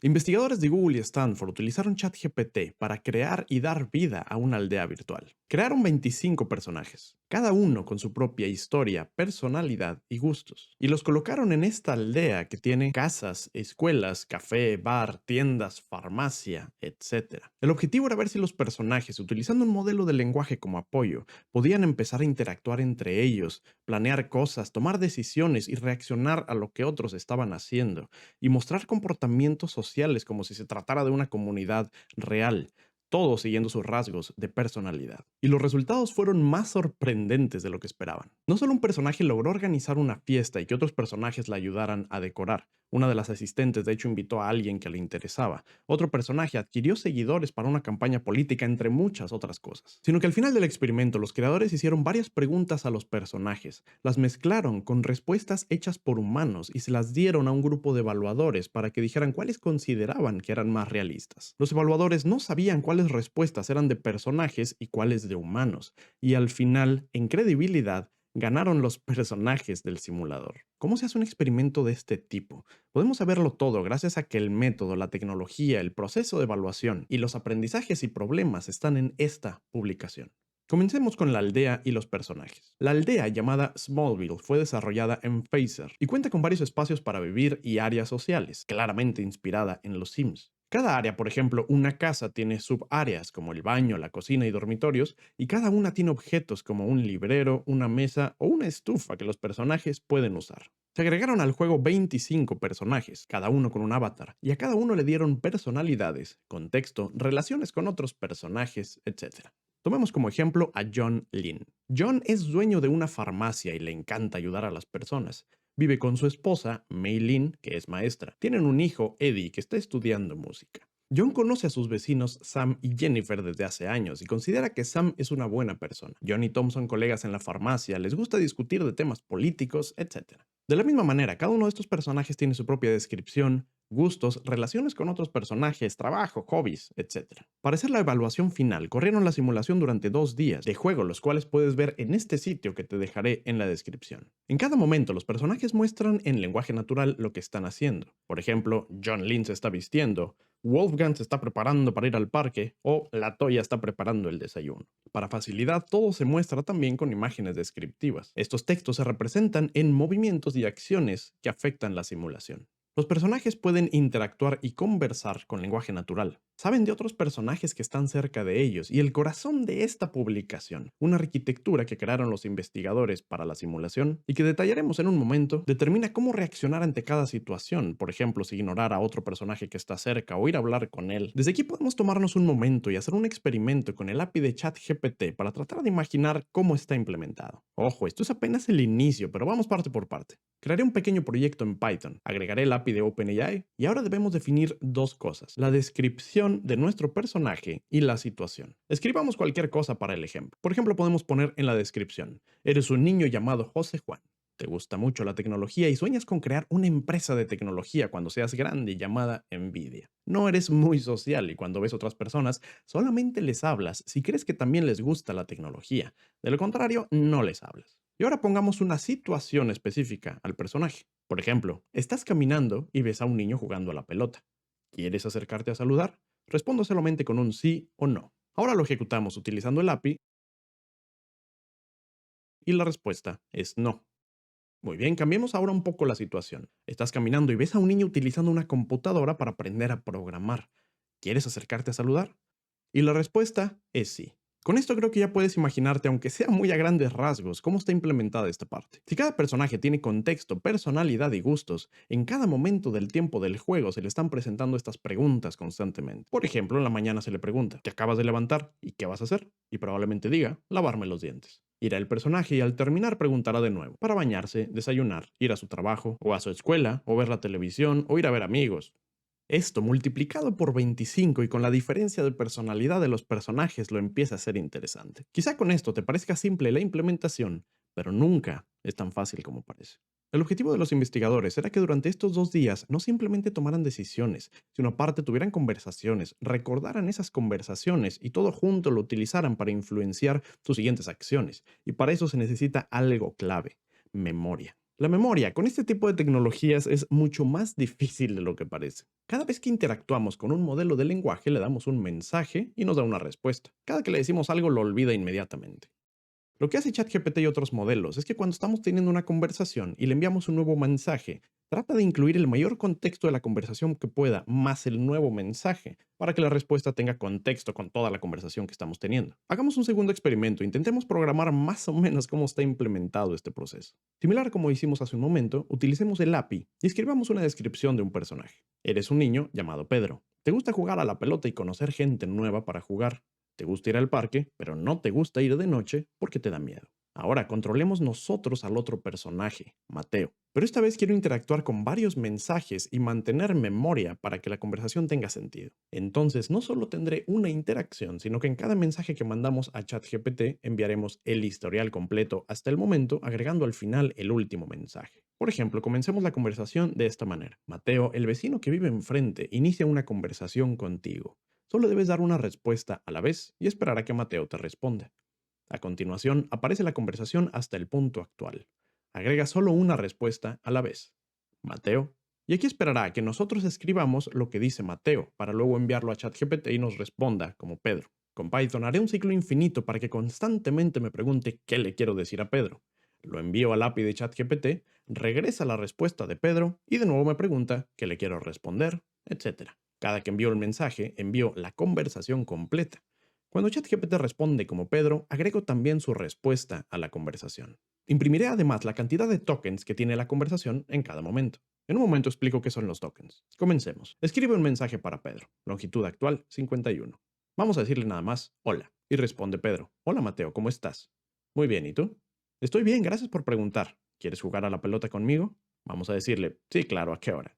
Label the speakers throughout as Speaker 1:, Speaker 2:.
Speaker 1: Investigadores de Google y Stanford utilizaron ChatGPT para crear y dar vida a una aldea virtual. Crearon 25 personajes, cada uno con su propia historia, personalidad y gustos, y los colocaron en esta aldea que tiene casas, escuelas, café, bar, tiendas, farmacia, etc. El objetivo era ver si los personajes, utilizando un modelo de lenguaje como apoyo, podían empezar a interactuar entre ellos, planear cosas, tomar decisiones y reaccionar a lo que otros estaban haciendo y mostrar comportamientos sociales como si se tratara de una comunidad real, todo siguiendo sus rasgos de personalidad. Y los resultados fueron más sorprendentes de lo que esperaban. No solo un personaje logró organizar una fiesta y que otros personajes la ayudaran a decorar. Una de las asistentes de hecho invitó a alguien que le interesaba. Otro personaje adquirió seguidores para una campaña política, entre muchas otras cosas. Sino que al final del experimento los creadores hicieron varias preguntas a los personajes, las mezclaron con respuestas hechas por humanos y se las dieron a un grupo de evaluadores para que dijeran cuáles consideraban que eran más realistas. Los evaluadores no sabían cuáles respuestas eran de personajes y cuáles de humanos, y al final, en credibilidad, ganaron los personajes del simulador. ¿Cómo se hace un experimento de este tipo? Podemos saberlo todo gracias a que el método, la tecnología, el proceso de evaluación y los aprendizajes y problemas están en esta publicación. Comencemos con la aldea y los personajes. La aldea llamada Smallville fue desarrollada en Phaser y cuenta con varios espacios para vivir y áreas sociales, claramente inspirada en los Sims. Cada área, por ejemplo, una casa tiene subáreas como el baño, la cocina y dormitorios, y cada una tiene objetos como un librero, una mesa o una estufa que los personajes pueden usar. Se agregaron al juego 25 personajes, cada uno con un avatar, y a cada uno le dieron personalidades, contexto, relaciones con otros personajes, etc. Tomemos como ejemplo a John Lin. John es dueño de una farmacia y le encanta ayudar a las personas. Vive con su esposa, Mei Lin, que es maestra. Tienen un hijo, Eddie, que está estudiando música. John conoce a sus vecinos Sam y Jennifer desde hace años y considera que Sam es una buena persona. John y Tom son colegas en la farmacia, les gusta discutir de temas políticos, etc. De la misma manera, cada uno de estos personajes tiene su propia descripción, gustos, relaciones con otros personajes, trabajo, hobbies, etc. Para hacer la evaluación final, corrieron la simulación durante 2 días de juego, los cuales puedes ver en este sitio que te dejaré en la descripción. En cada momento, los personajes muestran en lenguaje natural lo que están haciendo. Por ejemplo, John Lynn se está vistiendo, Wolfgang se está preparando para ir al parque o la Toya está preparando el desayuno. Para facilidad, todo se muestra también con imágenes descriptivas. Estos textos se representan en movimientos y acciones que afectan la simulación. Los personajes pueden interactuar y conversar con lenguaje natural. Saben de otros personajes que están cerca de ellos y el corazón de esta publicación, una arquitectura que crearon los investigadores para la simulación y que detallaremos en un momento, determina cómo reaccionar ante cada situación, por ejemplo, si ignorar a otro personaje que está cerca o ir a hablar con él. Desde aquí podemos tomarnos un momento y hacer un experimento con el API de ChatGPT para tratar de imaginar cómo está implementado. Ojo, esto es apenas el inicio, pero vamos parte por parte. Crearé un pequeño proyecto en Python, agregaré el API de OpenAI y ahora debemos definir dos cosas: la descripción de nuestro personaje y la situación. Escribamos cualquier cosa para el ejemplo. Por ejemplo, podemos poner en la descripción: eres un niño llamado José Juan. Te gusta mucho la tecnología y sueñas con crear una empresa de tecnología cuando seas grande llamada Nvidia. No eres muy social y cuando ves otras personas solamente les hablas si crees que también les gusta la tecnología. De lo contrario, no les hablas. Y ahora pongamos una situación específica al personaje. Por ejemplo, estás caminando y ves a un niño jugando a la pelota. ¿Quieres acercarte a saludar? Respondo solamente con un sí o no. Ahora lo ejecutamos utilizando el API y la respuesta es no. Muy bien, cambiemos ahora un poco la situación. Estás caminando y ves a un niño utilizando una computadora para aprender a programar. ¿Quieres acercarte a saludar? Y la respuesta es sí. Con esto creo que ya puedes imaginarte, aunque sea muy a grandes rasgos, cómo está implementada esta parte. Si cada personaje tiene contexto, personalidad y gustos, en cada momento del tiempo del juego se le están presentando estas preguntas constantemente. Por ejemplo, en la mañana se le pregunta: ¿te acabas de levantar? ¿Y qué vas a hacer? Y probablemente diga: lavarme los dientes. Irá el personaje y al terminar preguntará de nuevo, para bañarse, desayunar, ir a su trabajo, o a su escuela, o ver la televisión, o ir a ver amigos. Esto multiplicado por 25 y con la diferencia de personalidad de los personajes lo empieza a ser interesante. Quizá con esto te parezca simple la implementación, pero nunca es tan fácil como parece. El objetivo de los investigadores era que durante estos 2 días no simplemente tomaran decisiones, sino aparte tuvieran conversaciones, recordaran esas conversaciones y todo junto lo utilizaran para influenciar sus siguientes acciones. Y para eso se necesita algo clave: memoria. La memoria con este tipo de tecnologías es mucho más difícil de lo que parece. Cada vez que interactuamos con un modelo de lenguaje le damos un mensaje y nos da una respuesta. Cada que le decimos algo lo olvida inmediatamente. Lo que hace ChatGPT y otros modelos es que cuando estamos teniendo una conversación y le enviamos un nuevo mensaje, trata de incluir el mayor contexto de la conversación que pueda, más el nuevo mensaje, para que la respuesta tenga contexto con toda la conversación que estamos teniendo. Hagamos un segundo experimento, intentemos programar más o menos cómo está implementado este proceso. Similar a como hicimos hace un momento, utilicemos el API y escribamos una descripción de un personaje. Eres un niño llamado Pedro. Te gusta jugar a la pelota y conocer gente nueva para jugar. Te gusta ir al parque, pero no te gusta ir de noche porque te da miedo. Ahora controlemos nosotros al otro personaje, Mateo. Pero esta vez quiero interactuar con varios mensajes y mantener memoria para que la conversación tenga sentido. Entonces no solo tendré una interacción, sino que en cada mensaje que mandamos a ChatGPT enviaremos el historial completo hasta el momento, agregando al final el último mensaje. Por ejemplo, comencemos la conversación de esta manera. Mateo, el vecino que vive enfrente, inicia una conversación contigo. Solo debes dar una respuesta a la vez y esperar a que Mateo te responda. A continuación, aparece la conversación hasta el punto actual. Agrega solo una respuesta a la vez. Mateo. Y aquí esperará a que nosotros escribamos lo que dice Mateo para luego enviarlo a ChatGPT y nos responda como Pedro. Con Python haré un ciclo infinito para que constantemente me pregunte qué le quiero decir a Pedro. Lo envío al API de ChatGPT, regresa la respuesta de Pedro y de nuevo me pregunta qué le quiero responder, etc. Cada que envío el mensaje, envío la conversación completa. Cuando ChatGPT responde como Pedro, agrego también su respuesta a la conversación. Imprimiré además la cantidad de tokens que tiene la conversación en cada momento. En un momento explico qué son los tokens. Comencemos. Escribe un mensaje para Pedro. Longitud actual 51. Vamos a decirle nada más, hola. Y responde Pedro, hola Mateo, ¿cómo estás? Muy bien, ¿y tú? Estoy bien, gracias por preguntar. ¿Quieres jugar a la pelota conmigo? Vamos a decirle, sí, claro, ¿a qué hora?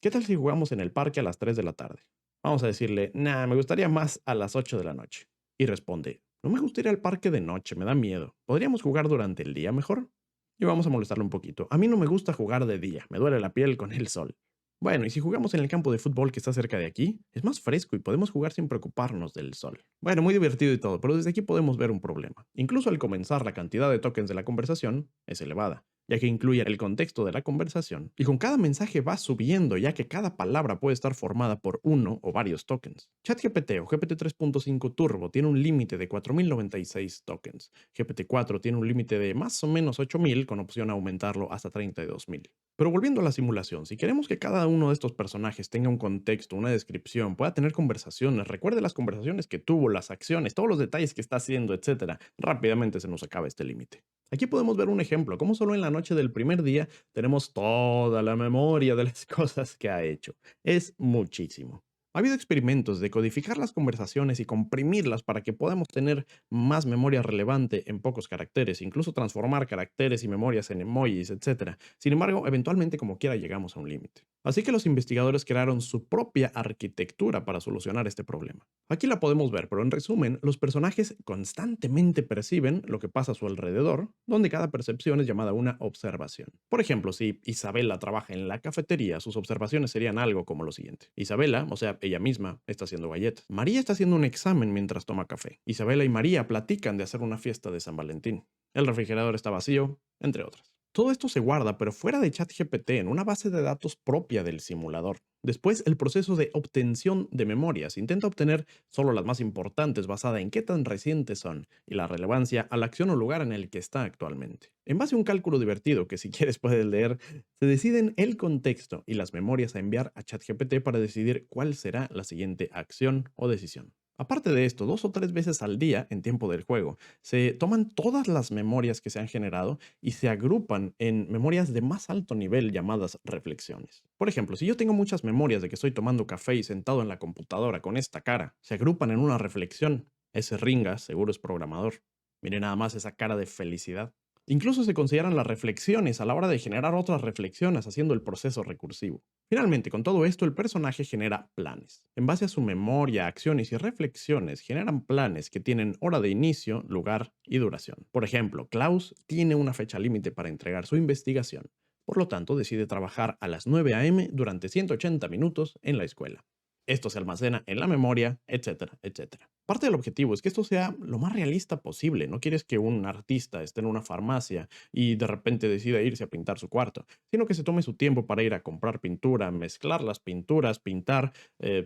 Speaker 1: ¿Qué tal si jugamos en el parque a las 3 de la tarde? Vamos a decirle, nah, me gustaría más a las 8 de la noche. Y responde, no me gusta ir al parque de noche, me da miedo. ¿Podríamos jugar durante el día mejor? Y vamos a molestarle un poquito. A mí no me gusta jugar de día, me duele la piel con el sol. Bueno, y si jugamos en el campo de fútbol que está cerca de aquí, es más fresco y podemos jugar sin preocuparnos del sol. Bueno, muy divertido y todo, pero desde aquí podemos ver un problema. Incluso al comenzar, la cantidad de tokens de la conversación es elevada, ya que incluye el contexto de la conversación, y con cada mensaje va subiendo, ya que cada palabra puede estar formada por uno o varios tokens. ChatGPT o GPT 3.5 Turbo tiene un límite de 4096 tokens. GPT-4 tiene un límite de más o menos 8000 con opción a aumentarlo hasta 32000. Pero volviendo a la simulación, si queremos que cada uno de estos personajes tenga un contexto, una descripción, pueda tener conversaciones, recuerde las conversaciones que tuvo, las acciones, todos los detalles que está haciendo, etcétera, rápidamente se nos acaba este límite. Aquí podemos ver un ejemplo, cómo solo en la noche del primer día tenemos toda la memoria de las cosas que ha hecho. Es muchísimo. Ha habido experimentos de codificar las conversaciones y comprimirlas para que podamos tener más memoria relevante en pocos caracteres, incluso transformar caracteres y memorias en emojis, etc. Sin embargo, eventualmente como quiera llegamos a un límite. Así que los investigadores crearon su propia arquitectura para solucionar este problema. Aquí la podemos ver, pero en resumen, los personajes constantemente perciben lo que pasa a su alrededor, donde cada percepción es llamada una observación. Por ejemplo, si Isabela trabaja en la cafetería, sus observaciones serían algo como lo siguiente. Isabela, o sea, ella misma, está haciendo galletas. María está haciendo un examen mientras toma café. Isabela y María platican de hacer una fiesta de San Valentín. El refrigerador está vacío, entre otras. Todo esto se guarda, pero fuera de ChatGPT, en una base de datos propia del simulador. Después, el proceso de obtención de memorias intenta obtener solo las más importantes basada en qué tan recientes son y la relevancia a la acción o lugar en el que está actualmente. En base a un cálculo divertido que si quieres puedes leer, se deciden el contexto y las memorias a enviar a ChatGPT para decidir cuál será la siguiente acción o decisión. Aparte de esto, 2 o 3 veces al día, en tiempo del juego, se toman todas las memorias que se han generado y se agrupan en memorias de más alto nivel llamadas reflexiones. Por ejemplo, si yo tengo muchas memorias de que estoy tomando café y sentado en la computadora con esta cara, se agrupan en una reflexión. Ese Ringa seguro es programador. Mire nada más esa cara de felicidad. Incluso se consideran las reflexiones a la hora de generar otras reflexiones haciendo el proceso recursivo. Finalmente, con todo esto, el personaje genera planes. En base a su memoria, acciones y reflexiones, generan planes que tienen hora de inicio, lugar y duración. Por ejemplo, Klaus tiene una fecha límite para entregar su investigación. Por lo tanto, decide trabajar a las 9 a.m. durante 180 minutos en la escuela. esto se almacena en la memoria, etcétera, etcétera. Parte del objetivo es que esto sea lo más realista posible. No quieres que un artista esté en una farmacia y de repente decida irse a pintar su cuarto, sino que se tome su tiempo para ir a comprar pintura, mezclar las pinturas, pintar,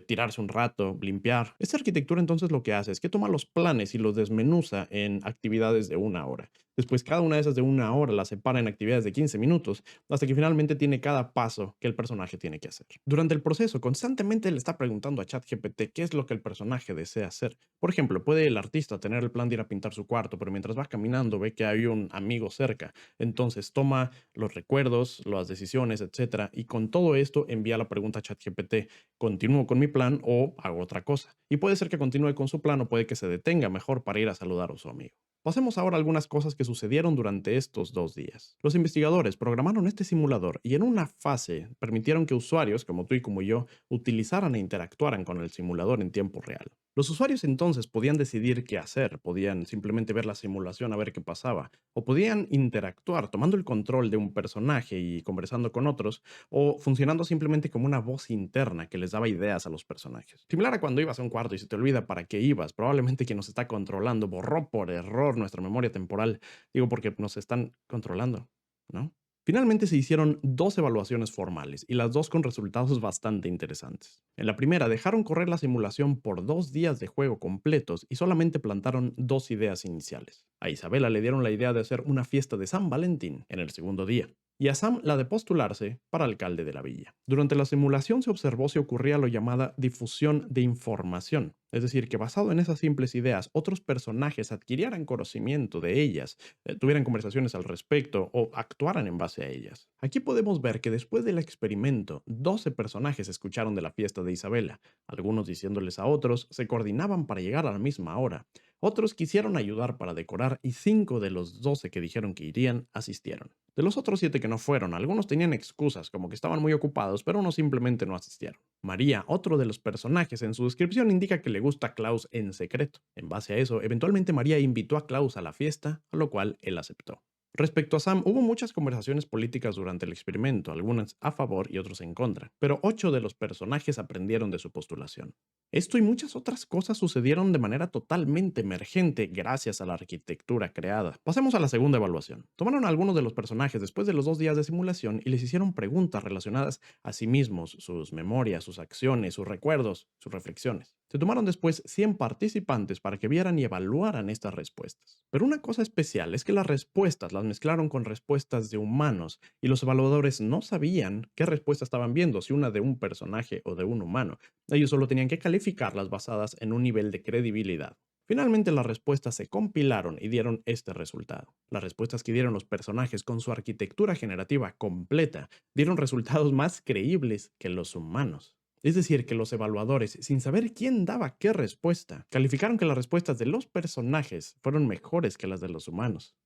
Speaker 1: tirarse un rato, limpiar. Esta arquitectura entonces lo que hace es que toma los planes y los desmenuza en actividades de una hora. Después cada una de esas de una hora las separa en actividades de 15 minutos hasta que finalmente tiene cada paso que el personaje tiene que hacer. Durante el proceso, constantemente le está preguntando a ChatGPT qué es lo que el personaje desea hacer. Por ejemplo, puede el artista tener el plan de ir a pintar su cuarto, pero mientras va caminando ve que hay un amigo cerca. Entonces toma los recuerdos, las decisiones, etcétera, y con todo esto envía la pregunta a ChatGPT: ¿continúo con mi plan o hago otra cosa? Y puede ser que continúe con su plan o puede que se detenga mejor para ir a saludar a su amigo. Pasemos ahora a algunas cosas que sucedieron durante estos 2 días. Los investigadores programaron este simulador y en una fase permitieron que usuarios como tú y como yo utilizaran e interactuaran con el simulador en tiempo real. Los usuarios entonces podían decidir qué hacer, podían simplemente ver la simulación a ver qué pasaba, o podían interactuar tomando el control de un personaje y conversando con otros, o funcionando simplemente como una voz interna que les daba ideas a los personajes. Similar a cuando ibas a un cuarto y se te olvida para qué ibas, probablemente quien nos está controlando borró por error nuestra memoria temporal, digo porque nos están controlando, ¿no? Finalmente se hicieron 2 evaluaciones formales y las dos con resultados bastante interesantes. En la primera dejaron correr la simulación por 2 días de juego completos y solamente plantaron 2 ideas iniciales. A Isabela le dieron la idea de hacer una fiesta de San Valentín en el segundo día y a Sam la de postularse para alcalde de la villa. Durante la simulación se observó si ocurría lo llamada difusión de información, es decir, que basado en esas simples ideas, otros personajes adquirieran conocimiento de ellas, tuvieran conversaciones al respecto o actuaran en base a ellas. Aquí podemos ver que después del experimento, 12 personajes escucharon de la fiesta de Isabela, algunos diciéndoles a otros, se coordinaban para llegar a la misma hora. Otros quisieron ayudar para decorar y 5 de los 12 que dijeron que irían asistieron. De los otros 7 que no fueron, algunos tenían excusas, como que estaban muy ocupados, pero unos simplemente no asistieron. María, otro de los personajes, en su descripción indica que le gusta Klaus en secreto. En base a eso, eventualmente María invitó a Klaus a la fiesta, a lo cual él aceptó. Respecto a Sam, hubo muchas conversaciones políticas durante el experimento, algunas a favor y otros en contra, pero 8 de los personajes aprendieron de su postulación. Esto y muchas otras cosas sucedieron de manera totalmente emergente gracias a la arquitectura creada. Pasemos a la segunda evaluación. Tomaron a algunos de los personajes después de los 2 días de simulación y les hicieron preguntas relacionadas a sí mismos, sus memorias, sus acciones, sus recuerdos, sus reflexiones. Se tomaron después 100 participantes para que vieran y evaluaran estas respuestas. Pero una cosa especial es que las respuestas las mezclaron con respuestas de humanos y los evaluadores no sabían qué respuesta estaban viendo, si una de un personaje o de un humano. Ellos solo tenían que calificarlas basadas en un nivel de credibilidad. Finalmente las respuestas se compilaron y dieron este resultado. Las respuestas que dieron los personajes con su arquitectura generativa completa dieron resultados más creíbles que los humanos. Es decir, que los evaluadores, sin saber quién daba qué respuesta, calificaron que las respuestas de los personajes fueron mejores que las de los humanos.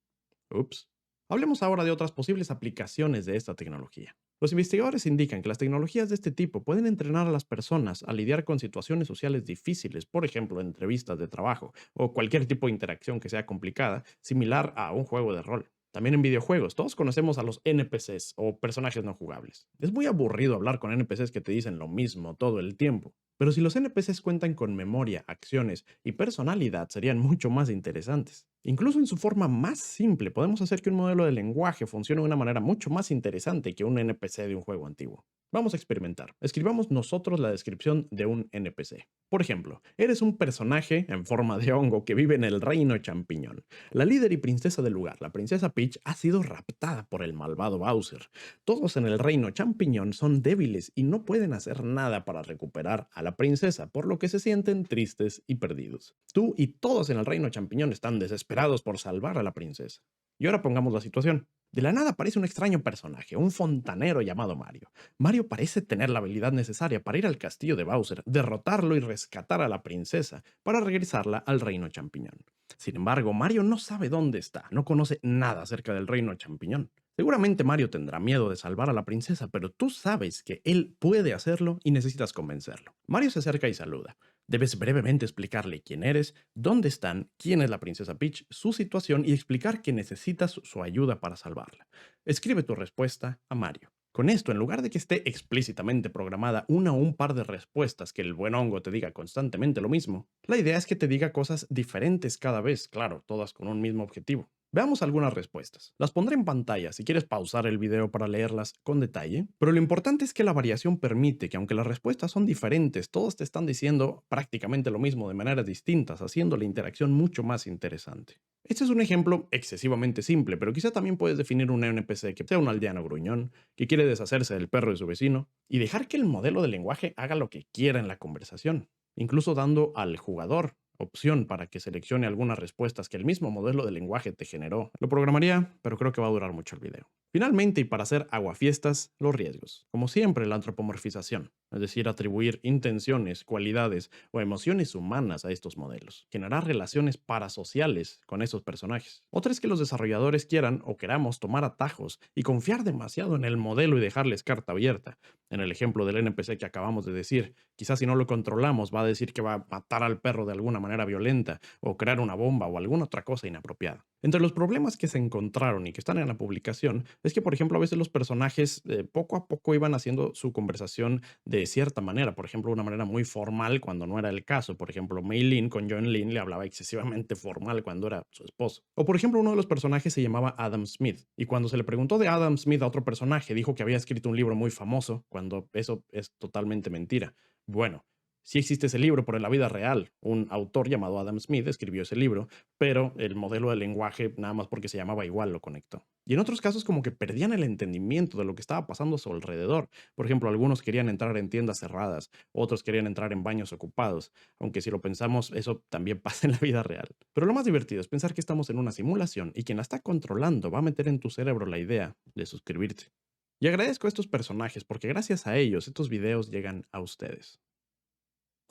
Speaker 1: Ups. Hablemos ahora de otras posibles aplicaciones de esta tecnología. Los investigadores indican que las tecnologías de este tipo pueden entrenar a las personas a lidiar con situaciones sociales difíciles, por ejemplo, entrevistas de trabajo o cualquier tipo de interacción que sea complicada, similar a un juego de rol. También en videojuegos, todos conocemos a los NPCs o personajes no jugables. Es muy aburrido hablar con NPCs que te dicen lo mismo todo el tiempo. Pero si los NPCs cuentan con memoria, acciones y personalidad, serían mucho más interesantes. Incluso en su forma más simple, podemos hacer que un modelo de lenguaje funcione de una manera mucho más interesante que un NPC de un juego antiguo. Vamos a experimentar. Escribamos nosotros la descripción de un NPC. Por ejemplo, eres un personaje en forma de hongo que vive en el reino champiñón. La líder y princesa del lugar, la princesa Peach, ha sido raptada por el malvado Bowser. Todos en el reino champiñón son débiles y no pueden hacer nada para recuperar a la princesa, por lo que se sienten tristes y perdidos. Tú y todos en el reino champiñón están desesperados por salvar a la princesa. Y ahora pongamos la situación. De la nada aparece un extraño personaje, un fontanero llamado Mario. Mario parece tener la habilidad necesaria para ir al castillo de Bowser, derrotarlo y rescatar a la princesa para regresarla al reino champiñón. Sin embargo, Mario no sabe dónde está, no conoce nada acerca del reino champiñón. Seguramente Mario tendrá miedo de salvar a la princesa, pero tú sabes que él puede hacerlo y necesitas convencerlo. Mario se acerca y saluda. Debes brevemente explicarle quién eres, dónde están, quién es la princesa Peach, su situación y explicar que necesitas su ayuda para salvarla. Escribe tu respuesta a Mario. Con esto, en lugar de que esté explícitamente programada una o un par de respuestas que el buen hongo te diga constantemente lo mismo, la idea es que te diga cosas diferentes cada vez, claro, todas con un mismo objetivo. Veamos algunas respuestas. Las pondré en pantalla si quieres pausar el video para leerlas con detalle, pero lo importante es que la variación permite que aunque las respuestas son diferentes, todos te están diciendo prácticamente lo mismo de maneras distintas, haciendo la interacción mucho más interesante. Este es un ejemplo excesivamente simple, pero quizá también puedes definir un NPC que sea un aldeano gruñón, que quiere deshacerse del perro de su vecino, y dejar que el modelo de lenguaje haga lo que quiera en la conversación, incluso dando al jugador opción para que seleccione algunas respuestas que el mismo modelo de lenguaje te generó. Lo programaría, pero creo que va a durar mucho el video. Finalmente, y para hacer aguafiestas, los riesgos. Como siempre, la antropomorfización, es decir, atribuir intenciones, cualidades o emociones humanas a estos modelos. Generar relaciones parasociales con esos personajes. Otra es que los desarrolladores quieran o queramos tomar atajos y confiar demasiado en el modelo y dejarles carta abierta. En el ejemplo del NPC que acabamos de decir, quizás si no lo controlamos va a decir que va a matar al perro de alguna manera violenta o crear una bomba o alguna otra cosa inapropiada. Entre los problemas que se encontraron y que están en la publicación es que, por ejemplo, a veces los personajes poco a poco iban haciendo su conversación de cierta manera, por ejemplo, una manera muy formal cuando no era el caso. Por ejemplo, Mei Lin con Joan Lin le hablaba excesivamente formal cuando era su esposo. O, por ejemplo, uno de los personajes se llamaba Adam Smith y cuando se le preguntó de Adam Smith a otro personaje dijo que había escrito un libro muy famoso, cuando eso es totalmente mentira. Bueno, sí existe ese libro, pero en la vida real, un autor llamado Adam Smith escribió ese libro, pero el modelo de lenguaje, nada más porque se llamaba igual, lo conectó. Y en otros casos como que perdían el entendimiento de lo que estaba pasando a su alrededor. Por ejemplo, algunos querían entrar en tiendas cerradas, otros querían entrar en baños ocupados, aunque si lo pensamos, eso también pasa en la vida real. Pero lo más divertido es pensar que estamos en una simulación y quien la está controlando va a meter en tu cerebro la idea de suscribirte. Y agradezco a estos personajes porque gracias a ellos estos videos llegan a ustedes.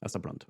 Speaker 1: Hasta pronto.